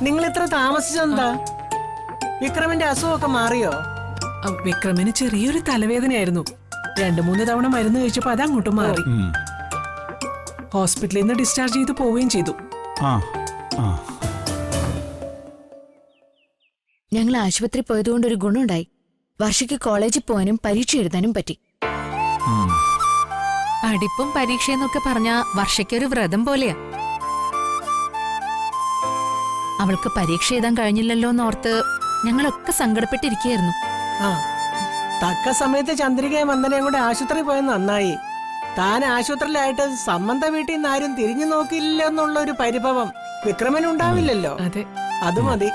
നിങ്ങൾ ഇത്ര താമസിച്ചെന്താ? വിക്രമിന്റെ അസുഖമൊക്കെ മാറിയോ? വിക്രമിന് ചെറിയൊരു തലവേദനയായിരുന്നു. 2-3 തവണ മരുന്ന് കഴിച്ചപ്പോ അതങ്ങോട്ട് മാറി. ഹോസ്പിറ്റലിൽ നിന്ന് ഡിസ്ചാർജ് ചെയ്ത് പോവുകയും ചെയ്തു. ഞങ്ങൾ ആശുപത്രി പോയതുകൊണ്ട് ഒരു ഗുണമുണ്ടായി. വർഷയ്ക്ക് കോളേജിൽ പോകാനും പരീക്ഷ എഴുതാനും പറ്റി. പഠിപ്പും പരീക്ഷയെന്നൊക്കെ പറഞ്ഞ വർഷയ്ക്കൊരു വ്രതം പോലെയാ. അവൾക്ക് പരീക്ഷ എഴുതാൻ കഴിഞ്ഞില്ലല്ലോ എന്നോർത്ത് ഞങ്ങളൊക്കെ സങ്കടപ്പെട്ടിരിക്കുകയായിരുന്നു. തക്ക സമയത്ത് ചന്ദ്രികയും വന്ദനയും കൂടെ ആശുപത്രി പോയത് നന്നായി. താൻ ആശുപത്രിയിലായിട്ട് സംബന്ധ വീട്ടിൽ നിന്ന് ആരും തിരിഞ്ഞു നോക്കില്ല എന്നുള്ള ഒരു പരിഭവം വിക്രമനുണ്ടാവില്ലല്ലോ. അതെ, അത് മതി.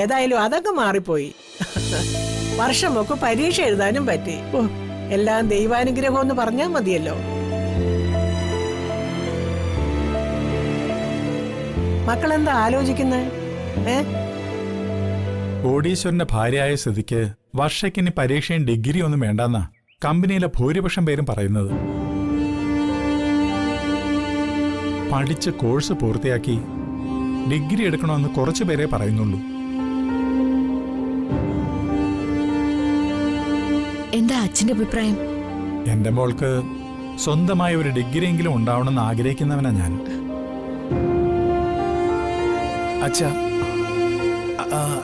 ഏതായാലും അതൊക്കെ മാറിപ്പോയി. വർഷമൊക്കെ പരീക്ഷ എഴുതാനും പറ്റി. എല്ലാം ദൈവാനുഗ്രഹം എന്ന് പറഞ്ഞാൽ മതിയല്ലോ. മക്കളെന്താ ആലോചിക്കുന്നത്? കോടീശ്വരന്റെ ഭാര്യയായ സ്ഥിതിക്ക് വർഷയ്ക്കിനി പരീക്ഷയും ഡിഗ്രി ഒന്നും വേണ്ടെന്നാ കമ്പനിയിലെ ഭൂരിപക്ഷം പേരും പറയുന്നത്. പഠിച്ച് കോഴ്സ് പൂർത്തിയാക്കി ഡിഗ്രി എടുക്കണമെന്ന് കുറച്ചു പേരെ പറയുന്നുള്ളൂ. എന്താ അച്ഛന്റെ അഭിപ്രായം? എന്റെ മോൾക്ക് സ്വന്തമായ ഒരു ഡിഗ്രിയെങ്കിലും ഉണ്ടാവണമെന്ന് ആഗ്രഹിക്കുന്നവനാ ഞാൻ.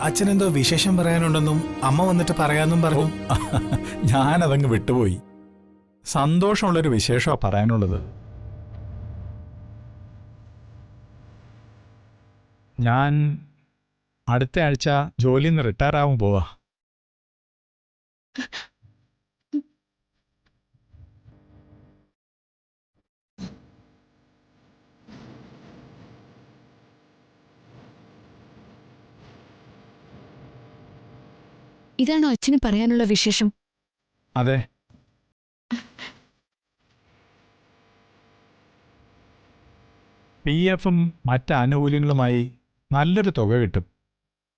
അച്ഛനെന്തോ വിശേഷം പറയാനുണ്ടെന്നും അമ്മ വന്നിട്ട് പറയാന്നും പറഞ്ഞു. ഞാനതങ്ങ് വിട്ടുപോയി. സന്തോഷമുള്ളൊരു വിശേഷമാണ് പറയാനുള്ളത്. ഞാൻ അടുത്ത ആഴ്ച ജോലിയിൽ നിന്ന് റിട്ടയർ ആവാൻ പോവാ. ഇതാണോ അച്ഛന് പറയാനുള്ള വിശേഷം? അതെ. PF-ഉം മറ്റ് ആനുകൂല്യങ്ങളുമായി നല്ലൊരു തുക കിട്ടും.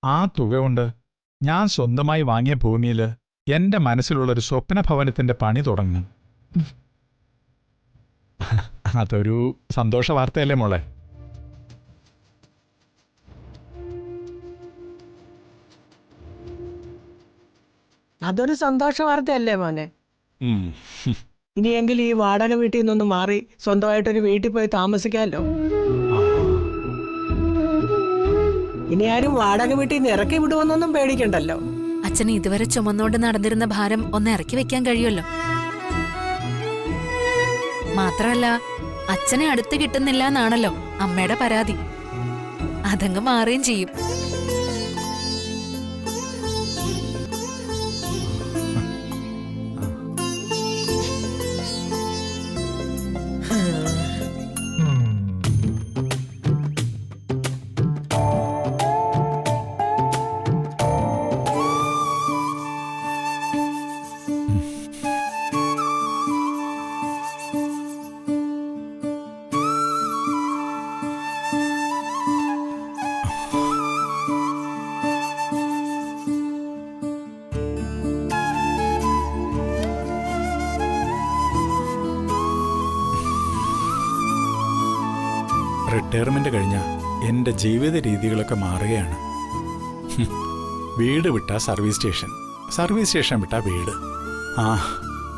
ആ തുക കൊണ്ട് ഞാൻ സ്വന്തമായി വാങ്ങിയ ഭൂമിയിൽ എൻ്റെ മനസ്സിലുള്ളൊരു സ്വപ്ന ഭവനത്തിൻ്റെ പണി തുടങ്ങും. അതൊരു സന്തോഷ വാർത്തയല്ലേ മോളെ? അതൊരു സന്തോഷ വാർത്തയല്ലേ മോനെ? ഇനിയെങ്കിലും ഈ വാടക വീട്ടിൽ നിന്നൊന്ന് മാറി സ്വന്തമായിട്ടൊരു വീട്ടിൽ പോയി താമസിക്കാമല്ലോ. ഇനി ആരും വാടക വീട്ടിൽ നിന്ന് ഇറക്കി വിടുമെന്നൊന്നും പേടിക്കണ്ടല്ലോ. അച്ഛന് ഇതുവരെ ചുമന്നുകൊണ്ട് നടന്നിരുന്ന ഭാരം ഒന്ന് ഇറക്കി വെക്കാൻ കഴിയുമല്ലോ. മാത്രമല്ല അച്ഛനെ അടുത്ത് കിട്ടുന്നില്ല എന്നാണല്ലോ അമ്മയുടെ പരാതി. അതങ്ങ് മാറുകയും ചെയ്യും. റിട്ടയർമെന്റ് കഴിഞ്ഞ എൻ്റെ ജീവിത രീതികളൊക്കെ മാറുകയാണ്. വീട് വിട്ടാ സർവീസ് സ്റ്റേഷൻ, സർവീസ് സ്റ്റേഷൻ വിട്ടാ വീട്.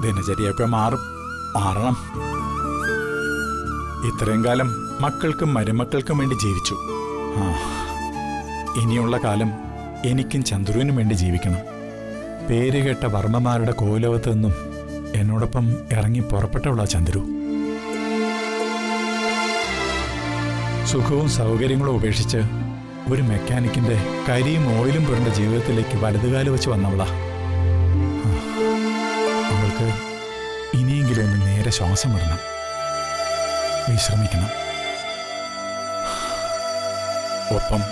ദിനചര്യയൊക്കെ മാറണം. ഇത്രയും കാലം മക്കൾക്കും മരുമക്കൾക്കും വേണ്ടി ജീവിച്ചു. ഇനിയുള്ള കാലം എനിക്കും ചന്ദ്രുവിനും വേണ്ടി ജീവിക്കണം. പേരുകേട്ട വർമ്മമാരുടെ കോലോകത്ത് നിന്നും എന്നോടൊപ്പം ഇറങ്ങി പുറപ്പെട്ടവളാ ചന്ദ്രു. സുഖവും സൗകര്യങ്ങളും ഉപേക്ഷിച്ച് ഒരു മെക്കാനിക്കിന്റെ കരിയും ഓയിലും പുരണ്ട ജീവിതത്തിലേക്ക് വലതുകാല് വെച്ച് വന്നവളാ. അവൾക്ക് ഇനിയെങ്കിലും ഒന്ന് നേരെ ശ്വാസം വിടണം, വിശ്രമിക്കണം. ഒപ്പം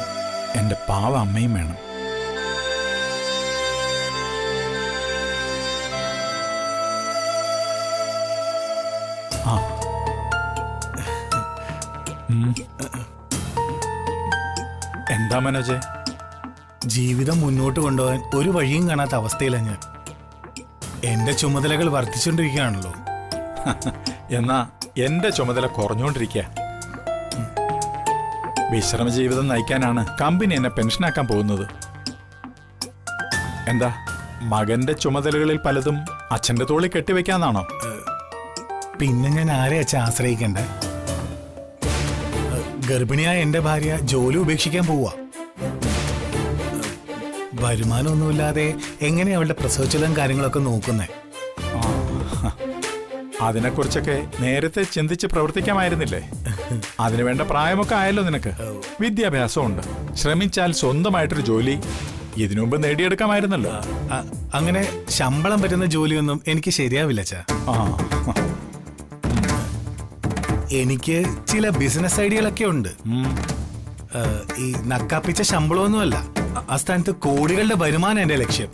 എൻ്റെ പാവ അമ്മയും വേണം. എന്താ മനോജെ? ജീവിതം മുന്നോട്ട് കൊണ്ടുപോകാൻ ഒരു വഴിയും കാണാത്ത അവസ്ഥയിലാണ് ഞാൻ. എന്റെ ചുമതലകൾ വർദ്ധിച്ചുകൊണ്ടിരിക്കുകയാണല്ലോ. എന്നാ എന്റെ ചുമതല കുറഞ്ഞുകൊണ്ടിരിക്കുക. വിശ്രമ ജീവിതം നയിക്കാനാണ് കമ്പനി എന്നെ പെൻഷനാക്കാൻ പോകുന്നത്. എന്താ മകന്റെ ചുമതലകളിൽ പലതും അച്ഛന്റെ തോളിൽ കെട്ടിവെക്കാന്നാണോ? പിന്നെ ഞാൻ ആരെ അച്ഛൻ ആശ്രയിക്കണ്ടേ? ഗർഭിണിയായ എന്റെ ഭാര്യ ജോലി ഉപേക്ഷിക്കാൻ പോവാ. വരുമാനമൊന്നുമില്ലാതെ എങ്ങനെ അവളുടെ പ്രസവചലം കാര്യങ്ങളൊക്കെ നോക്കുന്നേ? അതിനെക്കുറിച്ചൊക്കെ നേരത്തെ ചിന്തിച്ച് പ്രവർത്തിക്കാമായിരുന്നില്ലേ? അതിനുവേണ്ട പ്രായമൊക്കെ ആയല്ലോ നിനക്ക്. വിദ്യാഭ്യാസമുണ്ട്. ശ്രമിച്ചാൽ സ്വന്തമായിട്ടൊരു ജോലി ഇതിനു മുമ്പ് നേടിയെടുക്കാമായിരുന്നല്ലോ. അങ്ങനെ ശമ്പളം പറ്റുന്ന ജോലിയൊന്നും എനിക്ക് ശരിയാവില്ല അച്ഛാ. എനിക്ക് ചില ബിസിനസ് ഐഡിയകളൊക്കെ ഉണ്ട്. ഈ നക്കാപ്പിച്ച ശമ്പളമൊന്നുമല്ല, ആ സ്ഥാനത്ത് കോടികളുടെ വരുമാനം എന്റെ ലക്ഷ്യം.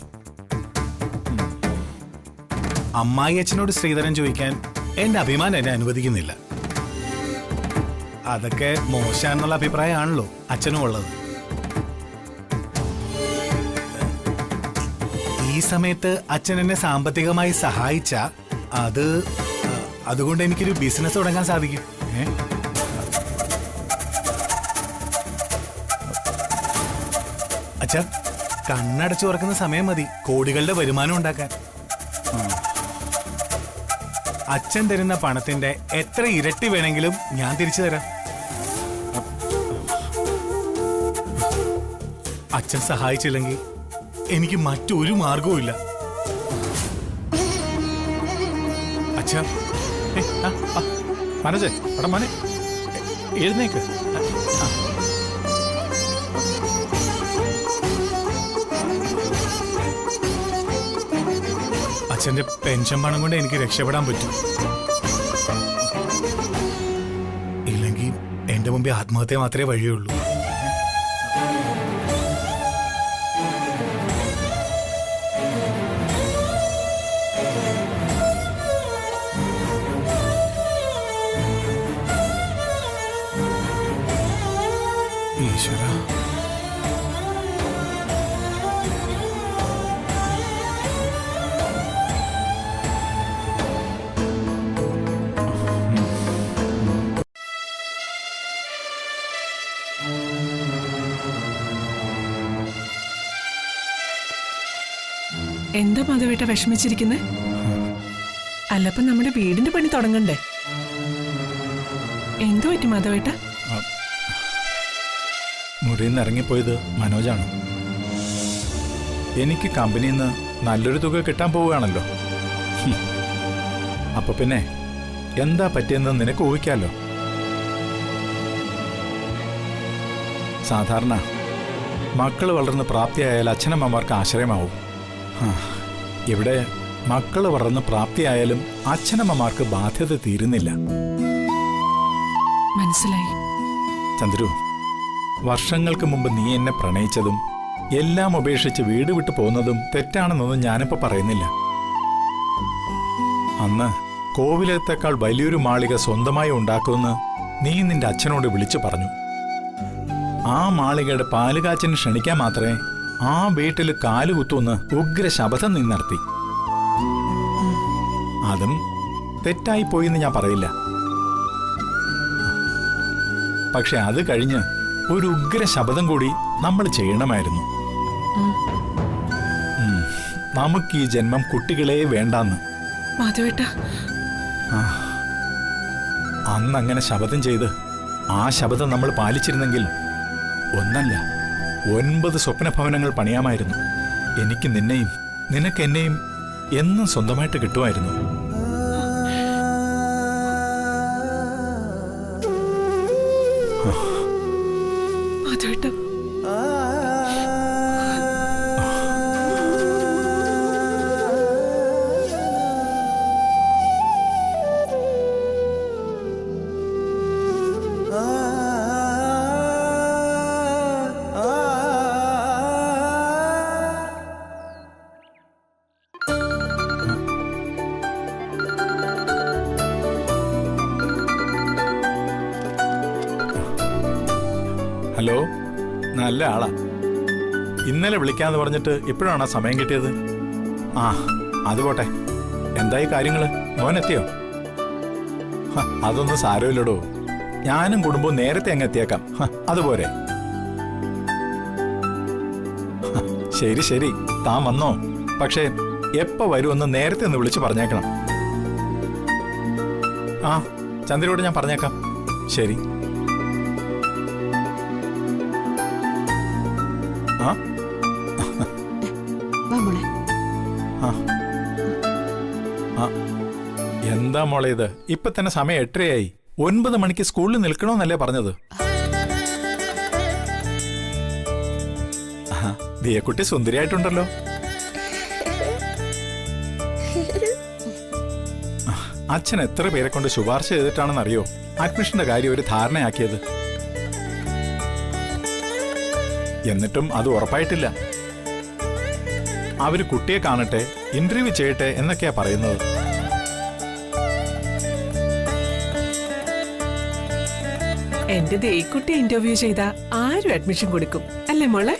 അമ്മായി അച്ഛനോട് ശ്രീധരൻ ചോദിക്കാൻ എന്റെ അഭിമാനം എന്നെ അനുവദിക്കുന്നില്ല. അതൊക്കെ മോശമെന്നുള്ള അഭിപ്രായമാണല്ലോ അച്ഛനും ഉള്ളത്. ഈ സമയത്ത് അച്ഛൻ എന്നെ സാമ്പത്തികമായി സഹായിച്ച അതുകൊണ്ട് എനിക്കൊരു ബിസിനസ് തുടങ്ങാൻ സാധിക്കും. അച്ഛാ, കണ്ണടച്ചു തുറക്കുന്ന സമയം മതി കോടികളുടെ വരുമാനം ഉണ്ടാക്കാൻ. അച്ഛൻ തരുന്ന പണത്തിന്റെ എത്ര ഇരട്ടി വേണമെങ്കിലും ഞാൻ തിരിച്ചു തരാം. അച്ഛൻ സഹായിച്ചില്ലെങ്കിൽ എനിക്ക് മറ്റൊരു മാർഗവും ഇല്ല. അച്ഛാ, മനസ്സേ അവിടെ മനെ എഴുന്നേക്ക്. അച്ഛന്റെ പെൻഷൻ പണം കൊണ്ട് എനിക്ക് രക്ഷപ്പെടാൻ പറ്റും. ഇല്ലെങ്കിൽ എന്റെ മുമ്പിൽ ആത്മഹത്യ മാത്രമേ വഴിയുള്ളൂ. ഈശ്വര, എന്താ മാധവേട്ട വിഷമിച്ചിരിക്കുന്നേ? അല്ലപ്പം നമ്മുടെ വീടിന്റെ പണി തുടങ്ങണ്ടേ? എന്തു പറ്റി മാധവേട്ട? മുറിയിൽ നിന്ന് ഇറങ്ങിപ്പോയത് മനോജാണ്. എനിക്ക് കമ്പനിയിൽ നിന്ന് നല്ലൊരു തുക കിട്ടാൻ പോവുകയാണല്ലോ. അപ്പൊ പിന്നെ എന്താ പറ്റിയെന്ന് നിനക്ക് ഊഹിക്കാലോ. സാധാരണ മക്കൾ വളർന്ന് പ്രാപ്തിയായാൽ അച്ഛനമ്മമാർക്ക് ആശ്രയമാവും. ഇവിടെ മക്കൾ വളർന്ന് പ്രാപ്തിയായാലും അച്ഛനമ്മമാർക്ക് ബാധ്യത തീരുന്നില്ല. മനസ്സിലായി. ചന്ദ്രു, വർഷങ്ങൾക്ക് മുമ്പ് നീ എന്നെ പ്രണയിച്ചതും എല്ലാം ഉപേക്ഷിച്ച് വീട് വിട്ടു പോകുന്നതും തെറ്റാണെന്നൊന്നും ഞാനിപ്പോ പറയുന്നില്ല. അന്ന് കോവിലത്തേക്കാൾ വലിയൊരു മാളിക സ്വന്തമായി ഉണ്ടാക്കുമെന്ന് നീ നിന്റെ അച്ഛനോട് വിളിച്ചു പറഞ്ഞു. ആ മാളികയുടെ പാലുകാച്ചിന് ക്ഷണിക്കാൻ മാത്രമേ ആ വീട്ടിൽ കാലുകുത്തുമെന്ന് ഉഗ്ര ശപഥം നീ നടത്തി. അതും തെറ്റായിപ്പോയിന്ന് ഞാൻ പറയില്ല. പക്ഷെ അത് കഴിഞ്ഞ് ഒരു ഉഗ്ര ശപഥം കൂടി നമ്മൾ ചെയ്യണമായിരുന്നു. നമുക്ക് ഈ ജന്മം കുട്ടികളെ വേണ്ടാന്ന്. മാധവേട്ട, അന്നങ്ങനെ ശപഥം ചെയ്ത് ആ ശപഥം നമ്മൾ പാലിച്ചിരുന്നെങ്കിൽ ഒന്നല്ല 9 സ്വപ്നഭവനങ്ങൾ പണിയാമായിരുന്നു. എനിക്ക് നിന്നെയും നിനക്ക് എന്നെയും എന്നും സ്വന്തമായിട്ട് കിട്ടുമായിരുന്നു. മാധവേട്ട, ഹലോ, നല്ല ആളാ. ഇന്നലെ വിളിക്കാന്ന് പറഞ്ഞിട്ട് ഇപ്പോഴാണ് സമയം കിട്ടിയത്. ആ അത് പോട്ടെ, എന്തായി കാര്യങ്ങള്? മോനെത്തിയോ? അതൊന്നും സാരമില്ലടോ. ഞാനും കുടുംബവും നേരത്തെ അങ്ങ് എത്തിയേക്കാം. അതുപോലെ. ശരി ശരി, താൻ വന്നോ? പക്ഷേ എപ്പോ വരുമെന്ന് നേരത്തെ ഒന്ന് വിളിച്ചു പറഞ്ഞേക്കണം. ആ, ചന്ദ്രയോട് ഞാൻ പറഞ്ഞേക്കാം. ശരി. ആ എന്താ മോളെ ഇത്? ഇപ്പൊ തന്നെ സമയം 8:30 9 മണിക്ക് സ്കൂളിൽ നിൽക്കണമെന്നല്ലേ പറഞ്ഞത്? ദിയക്കുട്ടി സുന്ദരിയായിട്ടുണ്ടല്ലോ. അച്ഛൻ എത്ര പേരെ കൊണ്ട് ശുപാർശ ചെയ്തിട്ടാണെന്നറിയോ അഡ്മിഷന്റെ കാര്യം ഒരു ധാരണയാക്കിയത്? എന്നിട്ടും അത് ഉറപ്പായിട്ടില്ല. അവര് കുട്ടിയെ കാണട്ടെ, ഇന്റർവ്യൂ ചെയ്യട്ടെ എന്നൊക്കെയാ പറയുന്നത്. എന്റെ ദേക്കുട്ടി ഇന്റർവ്യൂ ചെയ്ത ആരും അഡ്മിഷൻ കൊടുക്കും അല്ലേ മോളെ?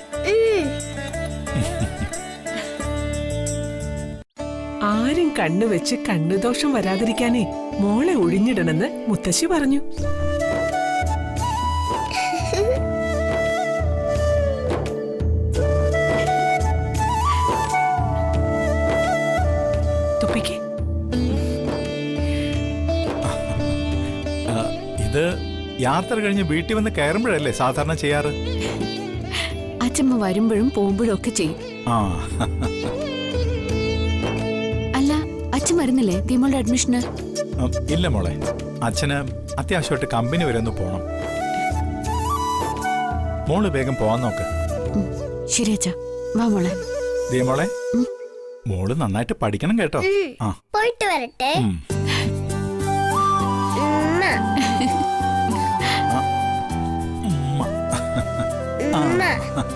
ആരും കണ്ണുവെച്ച് കണ്ണുദോഷം വരാതിരിക്കാനേ മോളെ ഒഴിഞ്ഞിടണമെന്ന് മുത്തശ്ശി പറഞ്ഞു. തുപ്പിക്ക്. ഇത് യാത്ര കഴിഞ്ഞ് വീട്ടിൽ വന്ന് കയറുമ്പോഴല്ലേ സാധാരണ ചെയ്യാറ്? അച്ഛമ്മ വരുമ്പോഴും പോകുമ്പോഴും ഒക്കെ ചെയ്യും. ആ അല്ല, അച്ഛൻ വരുന്നില്ലേ തീമോളുടെ അഡ്മിഷന്? ഇല്ല മോളെ, അച്ഛന് അത്യാവശ്യമായിട്ട് കമ്പനി വരെ ഒന്ന് പോണം. മോള് വേഗം പോവാൻ നോക്ക്. ശരി അച്ഛാ, വാ മോളെ. ദേ മോളെ, മോള് നന്നായിട്ട് പഠിക്കണം കേട്ടോ. ആ, പോയിട്ട് വരട്ടെ.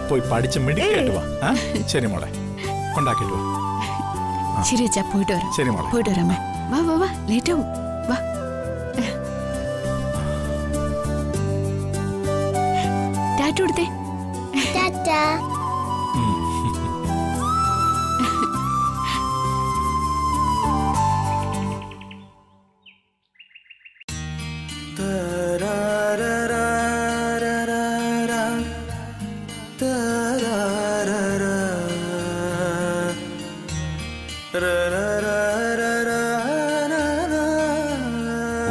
പോയി പഠിച്ച് മിടുക്കായിട്ട് വാ. ശരി മോളെ, ഉണ്ടാക്കിട്ട് വാ. ശരി അച്ഛാ, പോയിട്ട് വരാം. ശരി മോളെ, പോയിട്ട് വരാമേ. വാ വാ വാ, ലേറ്റ് ആവും. വാ. ടാറ്റ കൊടുത്തേ. ടാറ്റാ.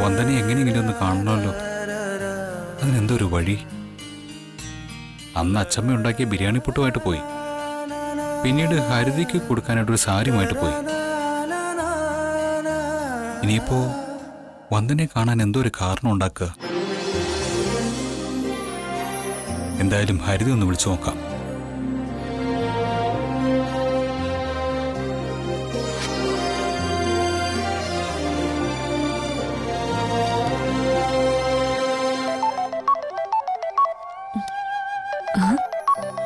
വന്ദനെ എങ്ങനെയെങ്കിലും ഒന്ന് കാണണമല്ലോ. അതിനെന്തൊരു വഴി? അന്ന് അച്ചമ്മ ഉണ്ടാക്കിയ ബിരിയാണി പുട്ടുമായിട്ട് പോയി. പിന്നീട് ഹരിതയ്ക്ക് കൊടുക്കാനായിട്ടൊരു സാരിയുമായിട്ട് പോയി. ഇനിയിപ്പോ വന്ദനെ കാണാൻ എന്തോ ഒരു കാരണം ഉണ്ടാക്കുക. എന്തായാലും ഹരിത ഒന്ന് വിളിച്ചു നോക്കാം.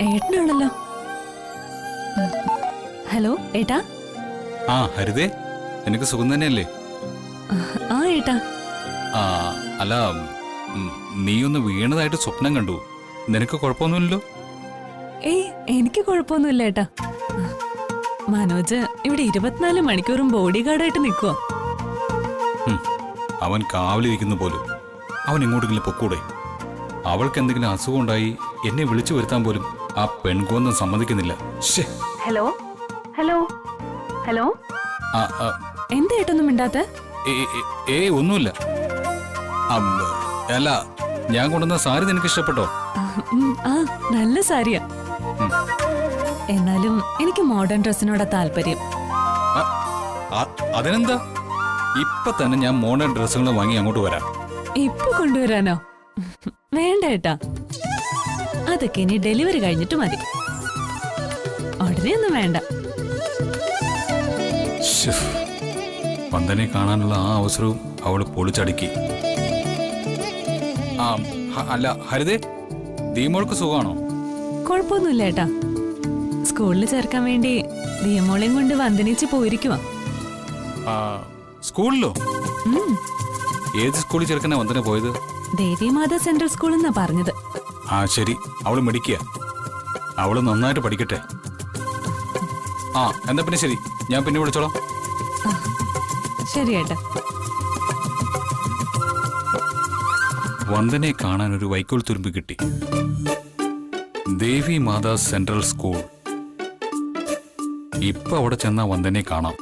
ഏട്ടനാണല്ലോ. ഹലോ ഏട്ടാ. ആ ഹരിതേ, നിനക്ക് സുഖം തന്നെയല്ലേ? ആ ഏട്ടാ. ആ അല്ല, നീ ഒന്ന് വീണതായിട്ട് സ്വപ്നം കണ്ടു. നിനക്ക് കുഴപ്പമൊന്നുമില്ലല്ലോ? ഏയ്, എനിക്ക് കുഴപ്പമൊന്നുമില്ല ഏട്ടാ. മനോജ് ഇവിടെ 24 മണിക്കൂറും ബോഡി ഗാർഡായിട്ട് നിൽക്കുവോ? അവൻ കാവലിരിക്കുന്ന പോലും. അവൻ എങ്ങോട്ടെങ്കിലും പൊക്കൂടെ? അവൾക്ക് എന്തെങ്കിലും അസുഖം ഉണ്ടായി എന്നെ വിളിച്ചു വരുത്താൻ പോലും ആ പെൺകൊന്നും സമ്മതിക്കുന്നില്ല. Hello hello hello. എന്താ ഏട്ടൊന്നും മിണ്ടാത്ത? ഒന്നുമില്ല. അല്ല, ഞാൻ കൊണ്ടുവന്ന സാരി നിനക്ക് ഇഷ്ടപ്പെട്ടോ? ആ, നല്ല സാരിയാ. എന്നാലും എനിക്ക് മോഡേൺ ഡ്രസ്സിനോടാ താല്പര്യം. അതിനെന്താ? ഇപ്പൊ തന്നെ ഞാൻ മോഡേൺ ഡ്രസ്സുകൾ വാങ്ങി അങ്ങോട്ട് വരാം. ഇപ്പൊ കൊണ്ടുവരാനോ? വേണ്ട ഏട്ടാ, അതൊക്കെ ഇനി ഡെലിവറി കഴിഞ്ഞിട്ട് മതി. ഉടനെ ഒന്നും വേണ്ട. വന്ദനെ കാണാനുള്ള ആ അവസരവും അവള് പൊളിച്ചടുക്കി. അല്ല ഹരിതേ, ദീമോൾക്ക് സുഖമാണോ? കുഴപ്പമൊന്നുമില്ല ഏട്ടാ. സ്കൂളിൽ ചേർക്കാൻ വേണ്ടി ദിയമോളെയും കൊണ്ട് വന്ദനിച്ച് പോയിരിക്കുവാ. സ്കൂളിലോ? ഏത് സ്കൂളിൽ ചേർക്കാനാ വന്ദന പോയത്? ദേവിമാത സെൻട്രൽ സ്കൂൾ എന്നാ പറഞ്ഞത്. ആ ശരി, അവള് മിടിക്കുക. അവള് നന്നായിട്ട് പഠിക്കട്ടെ. ആ എന്നാ പിന്നെ ശരി, ഞാൻ പിന്നെ വിളിച്ചോളാം. ശരി ഏട്ടാ. വന്ദനെ കാണാൻ ഒരു വൈക്കോൽ തുരുമ്പ് കിട്ടി. ദേവി മാതാ സെൻട്രൽ സ്കൂൾ. ഇപ്പൊ അവിടെ ചെന്ന വന്ദനെ കാണാം.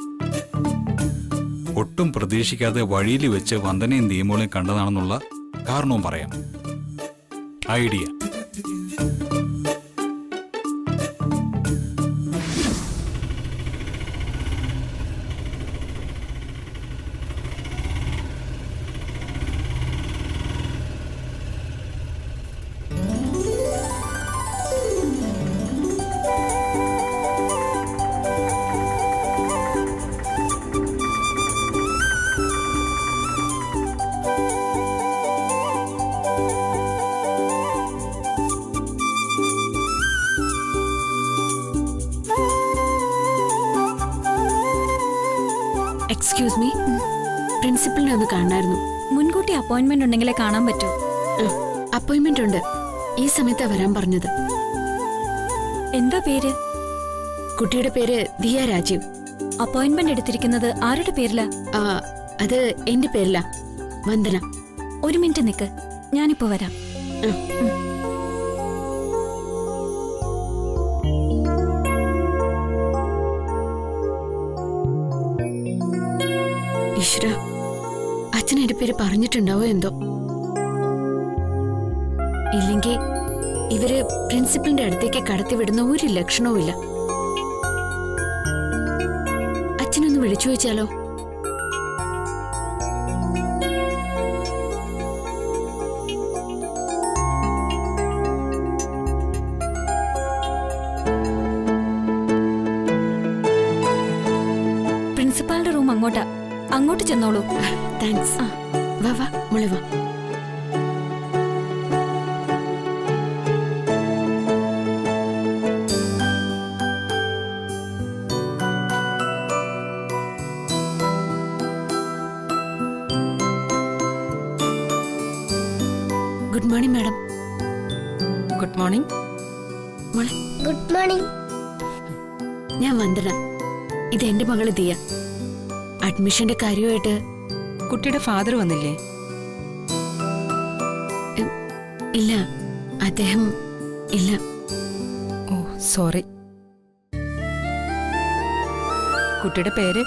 ഒട്ടും പ്രതീക്ഷിക്കാതെ വഴിയിൽ വെച്ച് വന്ദനയും ദീമോളെയും കണ്ടതാണെന്നുള്ള കാരണവും പറയാം. ഐഡിയ. എക്സ്ക്യൂസ് മീ, പ്രിൻസിപ്പലിനെ ഒന്ന് കാണായിരുന്നു. മുൻകൂട്ടി അപ്പോയിന്റ്മെന്റ് ഉണ്ടെങ്കിലേ കാണാൻ പറ്റൂ. അപ്പോയിന്റ്മെന്റ് ഉണ്ട്. ഈ സമയത്താ വരാൻ പറഞ്ഞത്. എന്താ പേര്? കുട്ടിയുടെ പേര് ദിയ രാജീവ്. അപ്പോയിന്റ്മെന്റ് എടുത്തിരിക്കുന്നത് ആരുടെ പേരിലാ? ആ, അത് എന്റെ പേരിലാ, വന്ദന. ഒരു മിനിറ്റ് നിക്ക്, ഞാനിപ്പോ വരാം. ഈശ്വര, അച്ഛൻ എന്റെ പേര് പറഞ്ഞിട്ടുണ്ടാവോ എന്തോ. ഇല്ലെങ്കിൽ ഇവര് പ്രിൻസിപ്പലിന്റെ അടുത്തേക്ക് കടത്തിവിടുന്ന ഒരു ലക്ഷണവും ഇല്ല. അച്ഛനൊന്ന് വിളിച്ചു ചോദിച്ചാലോ? പ്രിൻസിപ്പാളിന്റെ റൂം അങ്ങോട്ടാ, അങ്ങോട്ട് ചെന്നോളൂ. താങ്ക്സ്. വാ വാ മോളെ വാ. Good morning madam. Good morning. മോളെ, ഗുഡ് മോർണിംഗ്. ഞാൻ വന്ദന. ഇത് എന്റെ മകള് ദിയ. അഡ്മിഷന്റെ കാര്യമായിട്ട്. കുട്ടിയുടെ ഫാദർ വന്നില്ലേ? ഇല്ല, അദ്ദേഹം ഇല്ല. ഓ സോറി. കുട്ടിയുടെ പേര്?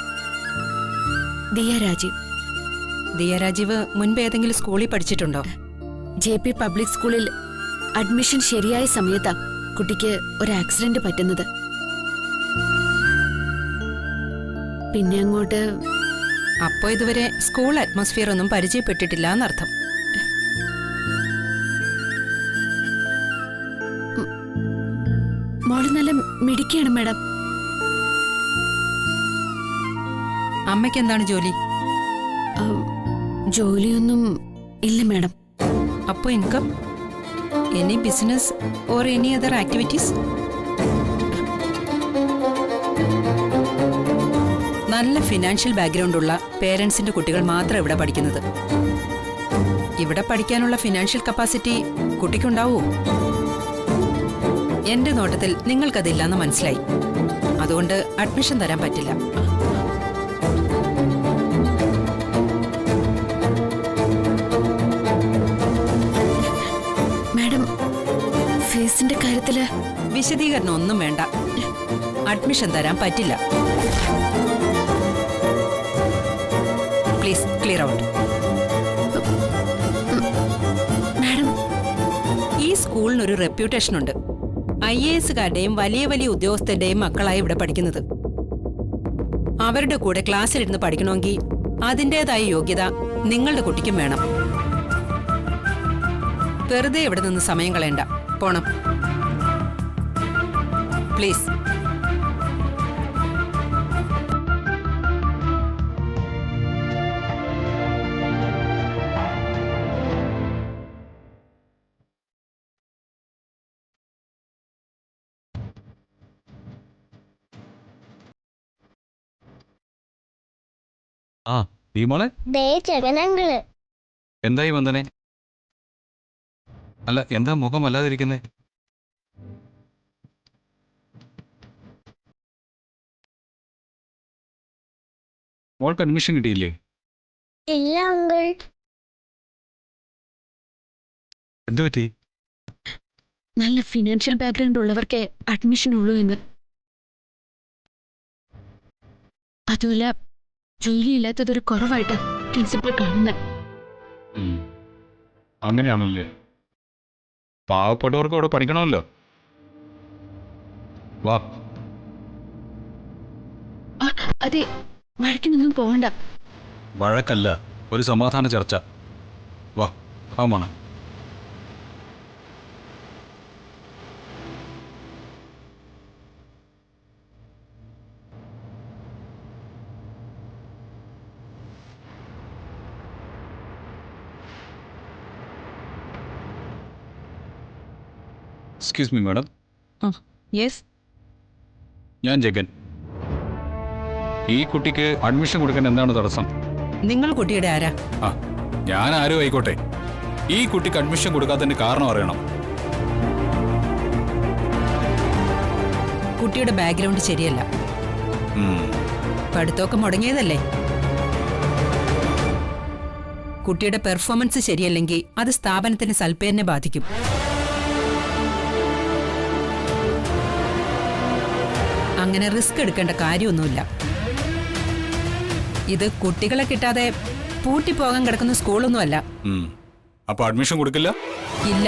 ദിയ രാജീവ്. ദിയ രാജീവ് മുൻപ് ഏതെങ്കിലും സ്കൂളിൽ പഠിച്ചിട്ടുണ്ടോ? JP പബ്ലിക് സ്കൂളിൽ അഡ്മിഷൻ ശരിയായ സമയത്താ കുട്ടിക്ക് ഒരു ആക്സിഡന്റ് പറ്റുന്നത്. പിന്നെ അങ്ങോട്ട്. അപ്പോ ഇതുവരെ സ്കൂൾ അറ്റ്മോസ്ഫിയർ ഒന്നും പരിചയപ്പെട്ടിട്ടില്ല എന്നർത്ഥം. മോള് നല്ല മിടുക്കിയാണ് മാഡം. അമ്മയ്ക്ക് എന്താണ് ജോലി? ജോലിയൊന്നും ഇല്ല മാഡം. അപ്പോ income? Any business or any other activities? നല്ല ഫിനാൻഷ്യൽ ബാക്ക്ഗ്രൗണ്ട് ഉള്ള പേരൻസിന്റെ കുട്ടികൾ മാത്രം ഇവിടെ പഠിക്കുന്നത്. ഇവിടെ പഠിക്കാനുള്ള ഫിനാൻഷ്യൽ കപ്പാസിറ്റി കുട്ടിക്കുണ്ടാവോ? എന്റെ നോട്ടത്തിൽ നിങ്ങൾക്കതില്ലാന്ന് മനസ്സിലായി. അതുകൊണ്ട് അഡ്മിഷൻ തരാൻ പറ്റില്ല. മാഡം, ഫീസിന്റെ കാര്യത്തില് വിശദീകരണം ഒന്നും വേണ്ട. അഡ്മിഷൻ തരാൻ പറ്റില്ല. Please clear out. മാഡം, ഈ സ്കൂളിനൊരു റെപ്യൂട്ടേഷൻ ഉണ്ട്. IAS-കാരുടെയും വലിയ വലിയ ഉദ്യോഗസ്ഥരുടെയും മക്കളായി ഇവിടെ പഠിക്കുന്നത്. അവരുടെ കൂടെ ക്ലാസ്സിലിരുന്ന് പഠിക്കണമെങ്കിൽ അതിൻ്റെതായ യോഗ്യത നിങ്ങളുടെ കുട്ടിക്കും വേണം. വെറുതെ ഇവിടെ നിന്ന് സമയം കളയണ്ട, പോണം പ്ലീസ്. ആ ദീമോളെ, ദേ ജഗനങ്ങള്. എന്തായി വന്ദനെ? അല്ല, എന്താ മുഖം അല്ലാതിരിക്കുന്നേ? മോൾക്ക് അഡ്മിഷൻ കിട്ടിയില്ലേ? ഇല്ല അങ്കിൾ. എന്തു പറ്റി? നല്ല ഫിനാൻഷ്യൽ ബാക്ക്ഗ്രൗണ്ട് ഉള്ളവർക്കേ അഡ്മിഷൻ ഉള്ളൂ എന്ന്. അതുമല്ല, ജോലിയില്ലാത്തതൊരു കുറവായിട്ട് പ്രിൻസിപ്പൽ കാണുന്നത്. അങ്ങനെയാണല്ലേ? പാവപ്പെട്ടവർക്ക് അവിടെ പഠിക്കണമല്ലോ. വാ. അതെ, വഴക്കിനൊന്നും പോകണ്ട. വഴക്കല്ല, ഒരു സമാധാന ചർച്ച. വാ, ആമാണ്. Excuse me madam. യെസ്. ഞാൻ ജഗൻ. ഈ കുട്ടിക്ക് അഡ്മിഷൻ കൊടുക്കാൻ എന്താണ് തടസ്സം? നിങ്ങൾ കുട്ടിയുടെ ആരാ? ആ, ഞാൻ ആരും ആയിക്കോട്ടെ, ഈ കുട്ടിക്ക് അഡ്മിഷൻ കൊടുക്കാത്തതിന്റെ കാരണം അറിയണം. കുട്ടിയുടെ ബാക്ക്ഗ്രൗണ്ട് ശരിയല്ല. പഠിത്തമൊക്കെ മുടങ്ങിയതല്ലേ? കുട്ടിയുടെ പെർഫോമൻസ് ശരിയല്ലെങ്കിൽ അത് സ്ഥാപനത്തിന്റെ സൽപ്പേരിനെ ബാധിക്കും. അങ്ങനെ റിസ്ക് എടുക്കേണ്ട കാര്യമൊന്നുമില്ല. ഇത് കുട്ടികളെ കിട്ടാതെ പൂട്ടിപ്പോകാൻ കിടക്കുന്ന സ്കൂളൊന്നുമല്ല. അപ്പൊ അഡ്മിഷൻ കൊടുക്കില്ല? ഇല്ല.